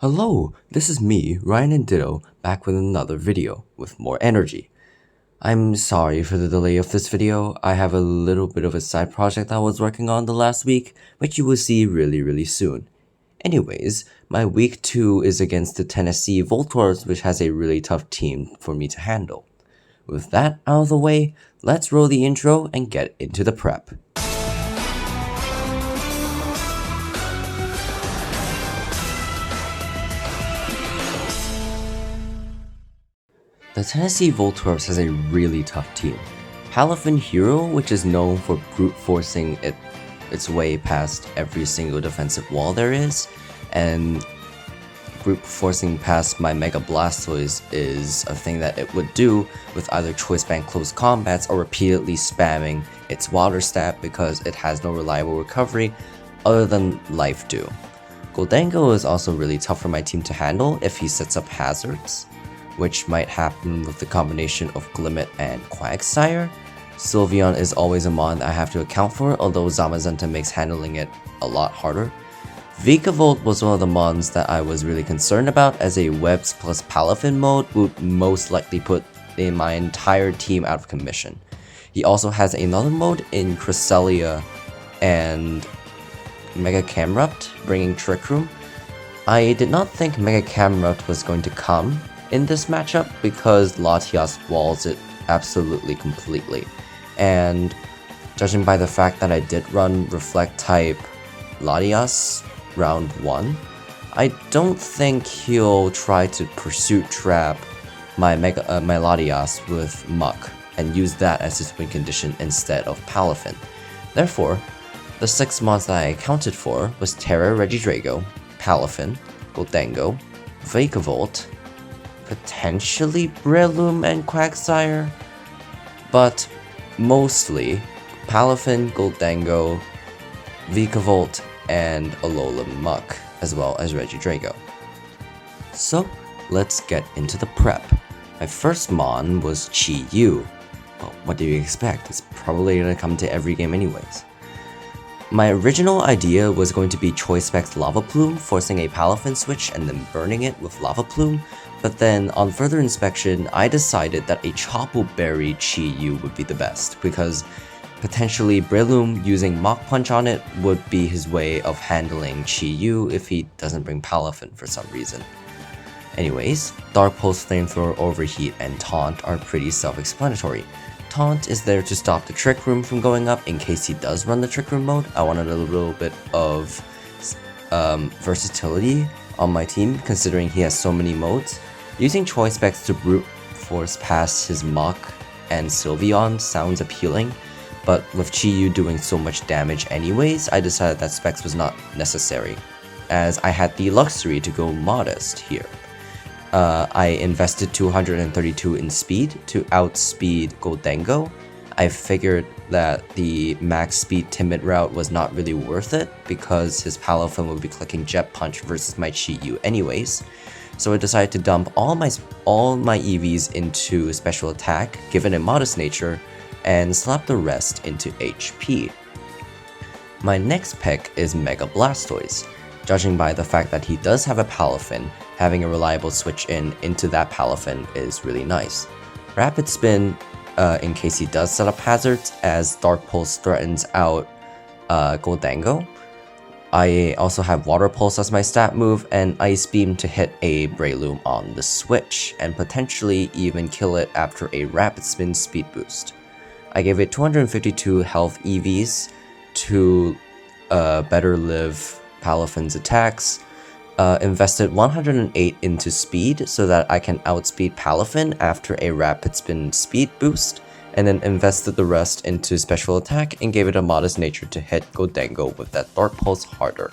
Hello, this is me, Ryan and Ditto, back with another video with more energy. I'm sorry for the delay of this video. I have a little bit of a side project I was working on the last week, which you will see really soon. Anyways, my week 2 is against the Tennessee Voltors, which has a really tough team for me to handle. With that out of the way, let's roll the intro and get into the prep. The Tennessee Voltors has a really tough team. Palafin Hero, which is known for brute forcing its way past every single defensive wall there is, and brute forcing past my Mega Blastoise is a thing that it would do with either choice band close combats or repeatedly spamming its water stat because it has no reliable recovery other than Life Dew. Gholdengo is also really tough for my team to handle if he sets up hazards, which might happen with the combination of Glimmet and Quagsire. Sylveon is always a mon I have to account for, although Zamazenta makes handling it a lot harder. Vikavolt was one of the mons that I was really concerned about, as a Webs plus Palafin mode would most likely put my entire team out of commission. He also has another mode in Cresselia and Mega Camerupt, bringing Trick Room. I did not think Mega Camerupt was going to come in this matchup because Latias walls it absolutely completely, and judging by the fact that I did run Reflect type Latias round 1, I don't think he'll try to Pursuit Trap my Latias with Muck and use that as his win condition instead of Palafin. Therefore, the 6 mons that I accounted for was Terra Regidrago, Palafin, Gholdengo, Vikavolt, potentially Breloom and Quagsire, but mostly Palafin, Gholdengo, Vikavolt, and Alola Muck, as well as Regidrago. So, let's get into the prep. My first mon was Chi-Yu. Well, what do you expect? It's probably gonna come to every game anyways. My original idea was going to be Choice Specs Lava Plume, forcing a Palafin switch and then burning it with Lava Plume, but then on further inspection, I decided that a Chople Berry Chi-Yu would be the best, because potentially Breloom using Mach Punch on it would be his way of handling Chi-Yu if he doesn't bring Palafin for some reason. Anyways, Dark Pulse, Flamethrower, Overheat, and Taunt are pretty self-explanatory. Taunt is there to stop the Trick Room from going up in case he does run the Trick Room mode. I wanted a little bit of versatility on my team, considering he has so many modes. Using Choice Specs to brute force past his Mach and Sylveon sounds appealing, but with Chi-Yu doing so much damage anyways, I decided that Specs was not necessary, as I had the luxury to go modest here. I invested 232 in speed to outspeed Gholdengo. I figured that the max speed timid route was not really worth it because his Palafin would be clicking Jet Punch versus my Chi-Yu anyways. So I decided to dump all my EVs into special attack, given a modest nature, and slap the rest into HP. My next pick is Mega Blastoise. Judging by the fact that he does have a Palafin, having a reliable switch into that Palafin is really nice. Rapid Spin in case he does set up hazards, as Dark Pulse threatens out Gholdengo. I also have Water Pulse as my stat move, and Ice Beam to hit a Breloom on the switch, and potentially even kill it after a Rapid Spin speed boost. I gave it 252 health EVs to better live Palafin's attacks, invested 108 into speed so that I can outspeed Palafin after a Rapid Spin speed boost, and then invested the rest into special attack and gave it a modest nature to hit Gholdengo with that Dark Pulse harder.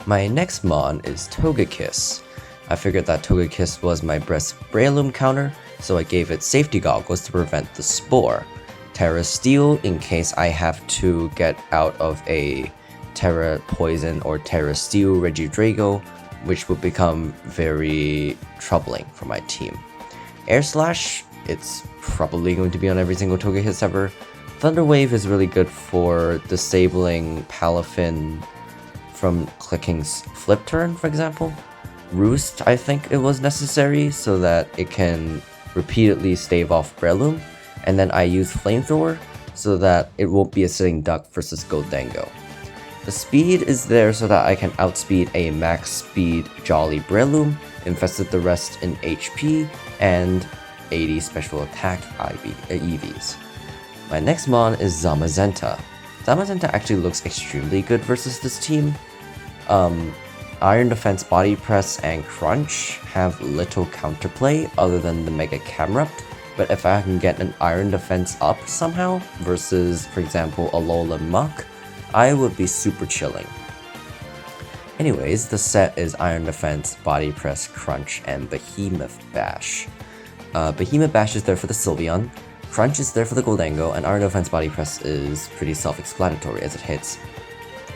My next mon is Togekiss. I figured that Togekiss was my best Breloom counter, so I gave it Safety Goggles to prevent the Spore, Terra Steel in case I have to get out of a Terra Poison or Terra Steel Regidrago, which would become very troubling for my team. Air Slash, it's probably going to be on every single Togekiss ever. Thunder Wave is really good for disabling Palafin from clicking flip turn, for example. Roost, I think it was necessary so that it can repeatedly stave off Breloom, and then I use Flamethrower so that it won't be a sitting duck versus Goldango. The speed is there so that I can outspeed a max speed Jolly Breloom, invested the rest in HP, and 80 special attack EVs. My next mon is Zamazenta. Zamazenta actually looks extremely good versus this team. Iron Defense, Body Press, and Crunch have little counterplay other than the Mega Camrupt, but if I can get an Iron Defense up somehow versus, for example, Alola Muck, I would be super chilling. Anyways, the set is Iron Defense, Body Press, Crunch, and Behemoth Bash. Behemoth Bash is there for the Sylveon, Crunch is there for the Goldango, and Iron Defense Body Press is pretty self-explanatory as it hits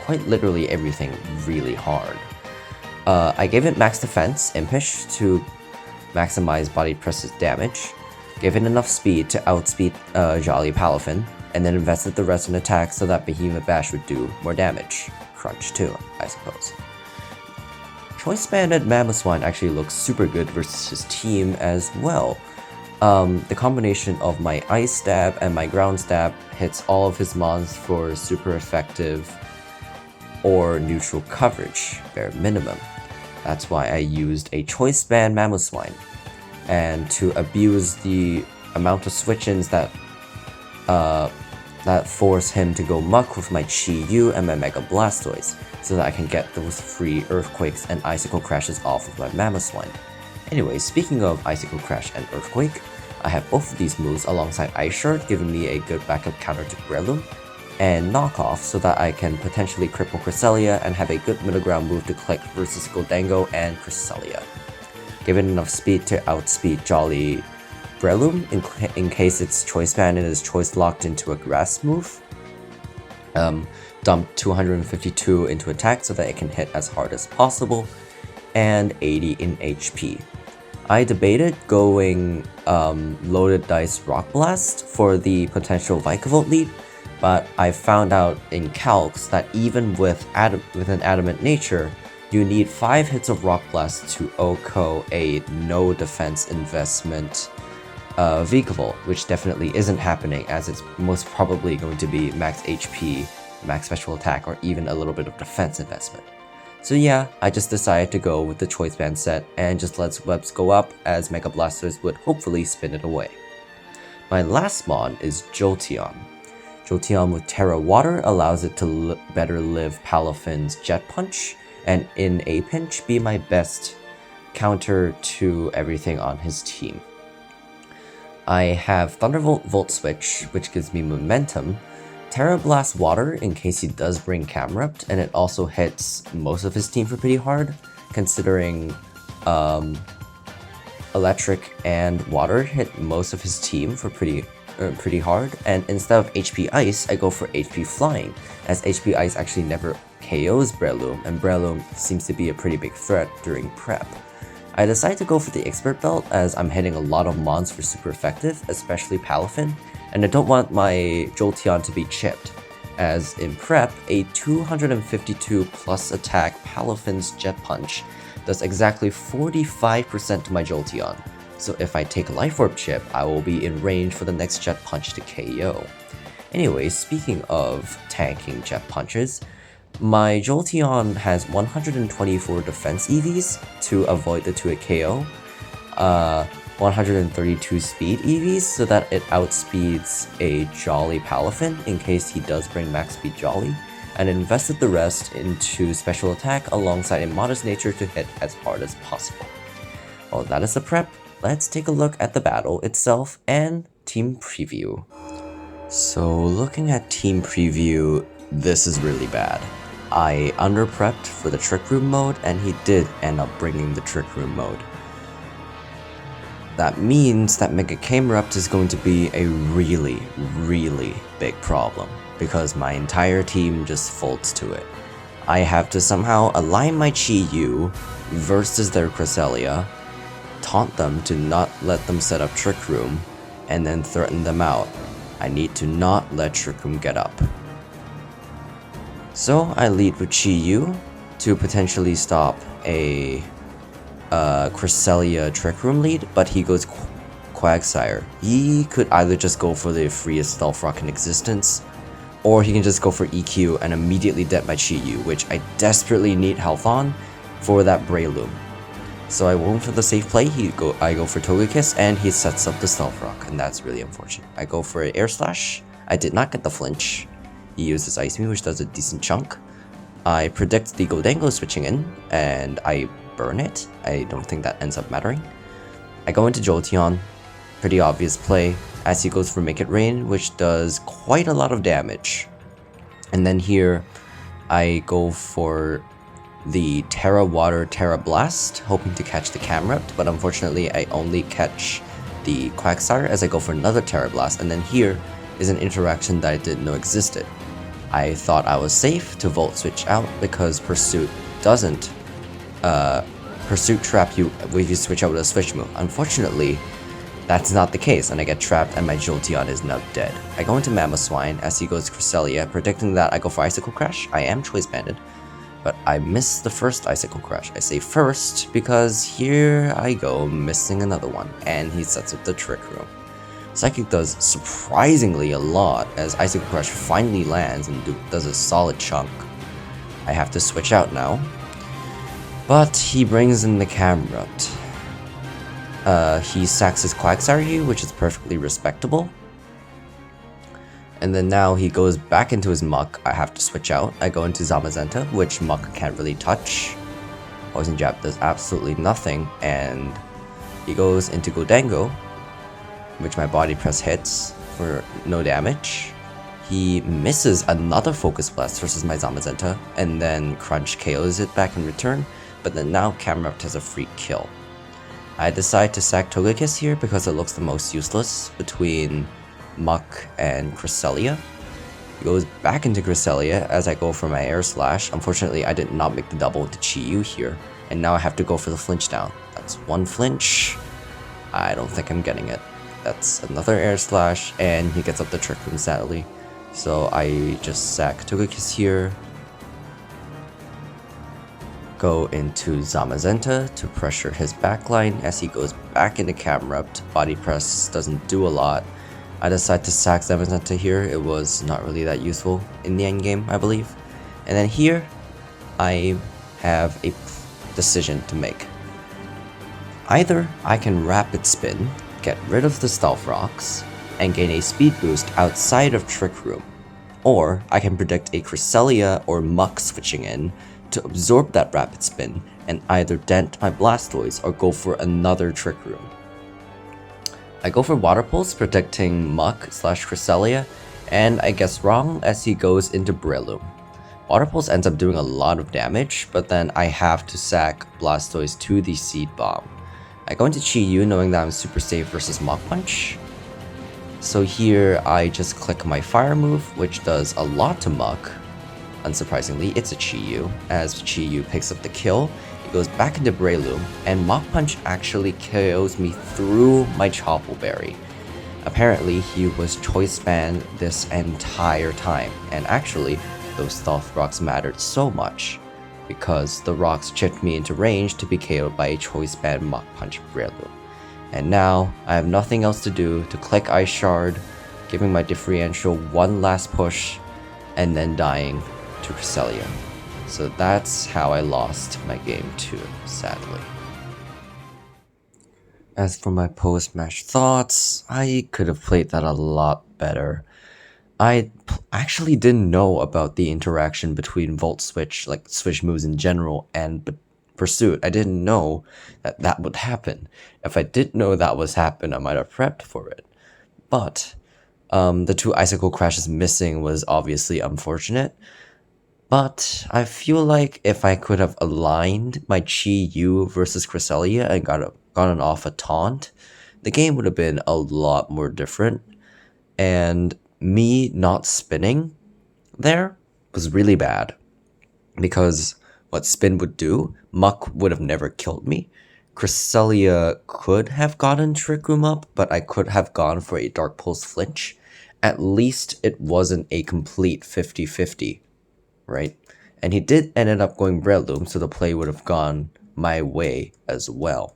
quite literally everything really hard. I gave it max defense, Impish, to maximize Body Press's damage, gave it enough speed to outspeed Jolly Palafin, and then invested the rest in attack so that Behemoth Bash would do more damage. Crunch too, I suppose. Choice Banded Mamoswine actually looks super good versus his team as well. The combination of my Ice Stab and my Ground Stab hits all of his mons for super effective or neutral coverage, bare minimum. That's why I used a Choice Band Mamoswine. And to abuse the amount of switch-ins that force him to go Muck with my Chi-Yu and my Mega Blastoise, so that I can get those free Earthquakes and Icicle Crashes off of my Mamoswine. Anyway, speaking of Icicle Crash and Earthquake, I have both of these moves alongside Ice Shard, giving me a good backup counter to Breloom, and Knockoff so that I can potentially cripple Cresselia and have a good middle ground move to click versus Goldango and Cresselia. Give it enough speed to outspeed Jolly Breloom in case its Choice Band is Choice Locked into a Grass move. Dump 252 into attack so that it can hit as hard as possible, and 80 in HP. I debated going Loaded Dice Rock Blast for the potential Vikavolt lead, but I found out in Calcs that even with an Adamant Nature, you need 5 hits of Rock Blast to OHKO a no defense investment Vikavolt, which definitely isn't happening as it's most probably going to be max HP, max special attack, or even a little bit of defense investment. So yeah, I just decided to go with the Choice Band set and just let webs go up as Mega Blasters would hopefully spin it away. My last mon is Jolteon. Jolteon with Terra Water allows it to better live Palafin's Jet Punch, and in a pinch be my best counter to everything on his team. I have Thunderbolt Volt Switch, which gives me momentum, Terra Blast Water in case he does bring Camrupt, and it also hits most of his team for pretty hard, considering Electric and Water hit most of his team for pretty hard, and instead of HP Ice, I go for HP Flying, as HP Ice actually never KOs Breloom, and Breloom seems to be a pretty big threat during prep. I decided to go for the Expert Belt as I'm hitting a lot of mons for super effective, especially Palafin, and I don't want my Jolteon to be chipped, as in prep, a 252 plus attack Palafin's Jet Punch does exactly 45% to my Jolteon, so if I take a Life Orb chip, I will be in range for the next Jet Punch to KO. Anyway, speaking of tanking Jet Punches, my Jolteon has 124 defense EVs to avoid the 2-hit KO, 132 speed EVs so that it outspeeds a Jolly Palafin in case he does bring max speed Jolly, and invested the rest into special attack alongside a Modest Nature to hit as hard as possible. Well, that is the prep. Let's take a look at the battle itself and team preview. So looking at team preview, this is really bad. I under-prepped for the Trick Room mode, and he did end up bringing the Trick Room mode. That means that Mega Camrupt is going to be a really, really big problem, because my entire team just folds to it. I have to somehow align my Chi-Yu versus their Cresselia, taunt them to not let them set up Trick Room, and then threaten them out. I need to not let Trick Room get up. So I lead with Chi-Yu, to potentially stop a Cresselia Trick Room lead, but he goes Quagsire. He could either just go for the freest Stealth Rock in existence, or he can just go for EQ and immediately dead my Chi-Yu, which I desperately need health on for that Breloom. So I went for the safe play. I go for Togekiss, and he sets up the Stealth Rock, and that's really unfortunate. I go for Air Slash. I did not get the flinch. He uses Ice Beam, which does a decent chunk. I predict the Goldango switching in, and I burn it. I don't think that ends up mattering. I go into Jolteon. Pretty obvious play, as he goes for Make It Rain, which does quite a lot of damage. And then here, I go for the Terra Water Terra Blast, hoping to catch the Camerupt, but unfortunately I only catch the Quagsire as I go for another Terra Blast, and then here is an interaction that I didn't know existed. I thought I was safe to Volt Switch out because Pursuit doesn't Pursuit trap you if you switch out with a Switch move. Unfortunately, that's not the case, and I get trapped and my Jolteon is now dead. I go into Mamoswine as he goes Cresselia, predicting that I go for Icicle Crash. I am Choice Banded, but I miss the first Icicle Crash. I say first because here I go missing another one, and he sets up the Trick Room. Psychic does surprisingly a lot as Icicle Crash finally lands and does a solid chunk. I have to switch out now, but he brings in the Camerupt. He sacks his Quagsire, which is perfectly respectable. And then now he goes back into his Muck. I have to switch out. I go into Zamazenta, which Muck can't really touch. Poison Jab does absolutely nothing, and he goes into Goldango, which my Body Press hits for no damage. He misses another Focus Blast versus my Zamazenta, and then Crunch KOs it back in return, but then now Camerupt has a free kill. I decide to sack Togekiss here because it looks the most useless between Muck and Cresselia. He goes back into Cresselia as I go for my Air Slash. Unfortunately, I did not make the double into Chi-Yu here, and now I have to go for the flinch down. That's one flinch. I don't think I'm getting it. That's another Air Slash, and he gets up the Trick Room sadly. So I just sack Togekiss here. Go into Zamazenta to pressure his backline as he goes back into Camerupt. Body Press doesn't do a lot. I decide to sack Zamazenta here. It was not really that useful in the end game, I believe. And then here, I have a decision to make. Either I can Rapid Spin, get rid of the Stealth Rocks, and gain a speed boost outside of Trick Room, or I can predict a Cresselia or Muck switching in to absorb that Rapid Spin and either dent my Blastoise or go for another Trick Room. I go for Water Pulse, predicting Muck/Cresselia, and I guess wrong as he goes into Breloom. Water Pulse ends up doing a lot of damage, but then I have to sack Blastoise to the Seed Bomb. I go into Chi-Yu knowing that I'm super safe versus Mach Punch. So here I just click my Fire move, which does a lot to Muck. Unsurprisingly, it's a Chi-Yu, as Chi-Yu picks up the kill. He goes back into Breloom, and Mach Punch actually KOs me through my Chople Berry. Apparently, he was Choice Band this entire time, and actually, those Stealth Rocks mattered so much, because the rocks chipped me into range to be KO'd by a Choice Band Mach Punch Breloom. And now, I have nothing else to do to click Ice Shard, giving my differential one last push, and then dying to Cresselia. So that's how I lost my game 2, sadly. As for my post-match thoughts, I could have played that a lot better. I actually didn't know about the interaction between Volt Switch, like Switch moves in general, and Pursuit. I didn't know that that would happen. If I did know that was happen, I might have prepped for it. But the 2 Icicle Crashes missing was obviously unfortunate. But I feel like if I could have aligned my Chi-Yu versus Cresselia and gotten off a taunt, the game would have been a lot more different. And me not spinning there was really bad. Because what spin would do, Muck would have never killed me. Cresselia could have gotten Trick Room up, but I could have gone for a Dark Pulse flinch. At least it wasn't a complete 50-50. Right? And he did ended up going Breadloom, so the play would have gone my way as well.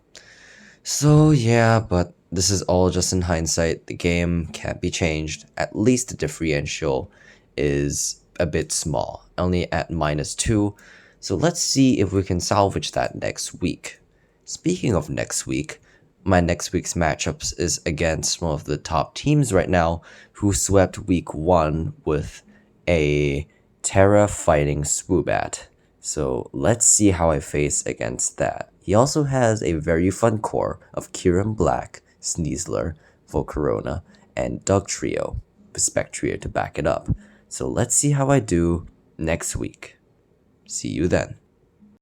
So yeah, but this is all just in hindsight. The game can't be changed. At least the differential is a bit small, only at -2. So let's see if we can salvage that next week. Speaking of next week, my next week's matchups is against one of the top teams right now who swept week 1 with a Terra fighting Swoobat. So let's see how I face against that. He also has a very fun core of Kieran Black, Sneasler, Volcarona, and Dugtrio, with Spectria to back it up. So let's see how I do next week. See you then.